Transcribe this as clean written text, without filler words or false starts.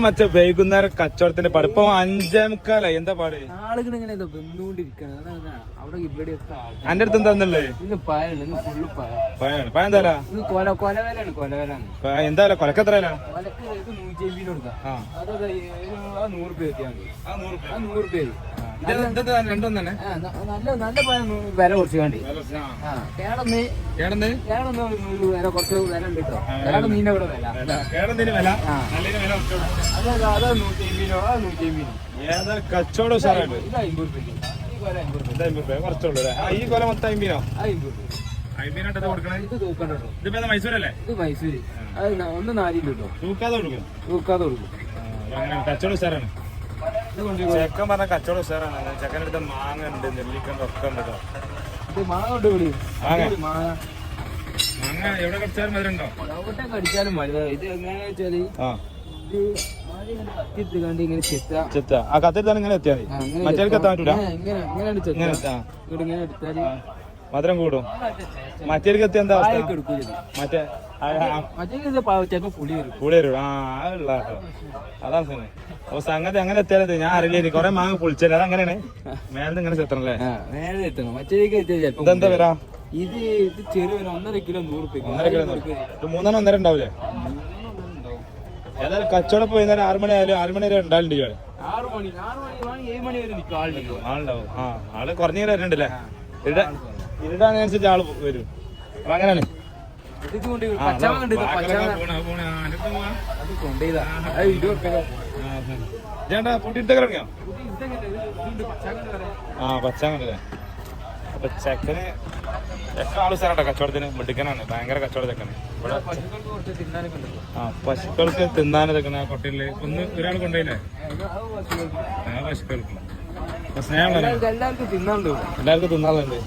മറ്റേ വൈകുന്നേരം കച്ചവടത്തിന്റെ പാട് ഇപ്പൊ 5:45 എന്താ പാട്? ആളുകൾ ഇങ്ങനെ വന്നുകൊണ്ടിരിക്കുകയാണ്. അവിടെ ഇവിടെ എന്റെ അടുത്ത് എന്താന്നുള്ളത്? ഇന്ന് പഴമാണ്, ഫുള്ള് പഴമാണ്. പഴം എന്താ? ഇത് കൊലവേലാണ്, കൊലവേലാണ്. എന്താ കൊലക്ക് എത്ര? കൊലക്ക് 150 കൊടുക്കാം. അത് 100 രൂപ എത്തിയാൽ മതി. 100 രൂപ രണ്ടും തന്നെ നല്ല പഴം വില കുറച്ച് വേണ്ടി. കേടന്ന് വില കുറച്ച് വില ഉണ്ട് കേട്ടോ. കേടന്നീന്റെ ഇവിടെ വില അതാ 150 രൂപ. 150 ഏതായാലും കച്ചവടം ഉഷാറായിട്ട്. ഇത് 50 രൂപ കുറച്ചുള്ളൂ. ഈ കൊല മൊത്തം 50 50 രൂപ. 50 കൊടുക്കണേ. ഇത് തൂക്കണ്ടോ? ഇതിപ്പോ മൈസൂരല്ലേ? ഇത് മൈസൂര്. അത് 1.4 കിട്ടോ. തൂക്കാതെ കൊടുക്കും. തൂക്കാതെ കൊടുക്കും. കച്ചവടം ഉഷാറാണ്. ചെക്കൻ പറഞ്ഞ കച്ചവടം ഉഷാറാണ്. ചെക്കൻ്റെ അടുത്ത് മാങ്ങ ഉണ്ട്, നെല്ലിക്കണ്ട് ഒക്കെ ഉണ്ട് കേട്ടോ. ഇത് മാങ്ങ കൊണ്ട് വിളി. മാങ്ങ എവിടെ കടിച്ചാലും മധുരണ്ടോ? എവിടെ കടിച്ചാലും മതി. ഇത് എങ്ങനെയാ വെച്ചാല് കത്തിട്ട് ഇങ്ങനെ ചെത്ത. ആ കത്തിട്ടാണ് ഇങ്ങനെ എത്തിയാൽ മതി. മറ്റേ എത്താൻ പറ്റൂല. ഇങ്ങനെ എടുത്താല് മധുരം കൂടും. മറ്റേക്ക് എത്തിയ എന്താ മറ്റേ ചിലപ്പോ പുളി വരും. പുളി വരും. അതുള്ള കേട്ടോ. അതാണ് തന്നെ. അപ്പൊ സംഗതി അങ്ങനെ എത്തിയാലേ ഞാൻ അറിയില്ല. കൊറേ മാങ്ങ പൊളിച്ചല്ലേ. അതങ്ങനെയാണ് മേലെ ഇങ്ങനെ ചെത്തണല്ലേ? നേരെ എത്തണം. മറ്റേക്ക് എത്തിയാൽ ഇതെന്താ വരാ? ഇത് ചെറിയ 1.5 കിലോ 100 രൂപ. 1.5 കിലോ 3 1.5 ഉണ്ടാവില്ലേ? ഏതായാലും കച്ചവടം വൈകുന്നേരം 6 മണി ആയാലും 6 മണി വരെ ഉണ്ടാവില്ല. 6 മണി 7 മണി വരെ നിൽക്കും ആളുണ്ടാവും. ആള് കുറഞ്ഞ വരുന്നുണ്ടല്ലേ? ഇരുടാനുസരിച്ച് ആള് വരും. അപ്പൊ അങ്ങനെയാണ്. ചേട്ടാ പൊട്ടിട്ട് കിടങ്ങിയോ? പച്ചാങ്ങല്ലേ? അപ്പൊ ചെക്കന് ആള് സാറാട്ടോ കച്ചവടത്തിന് മിടുക്കനാണ്. ഭയങ്കര കച്ചവട ചെക്കന്. ഇവിടെ പശുക്കൾക്ക് തിന്നാനതൊക്കെ ആ കൊട്ടയില് ഒരാൾ കൊണ്ടുപോയില്ലേ? പശുക്കൾക്ക് സ്നേഹം എല്ലാവർക്കും തിന്നാനുണ്ട്.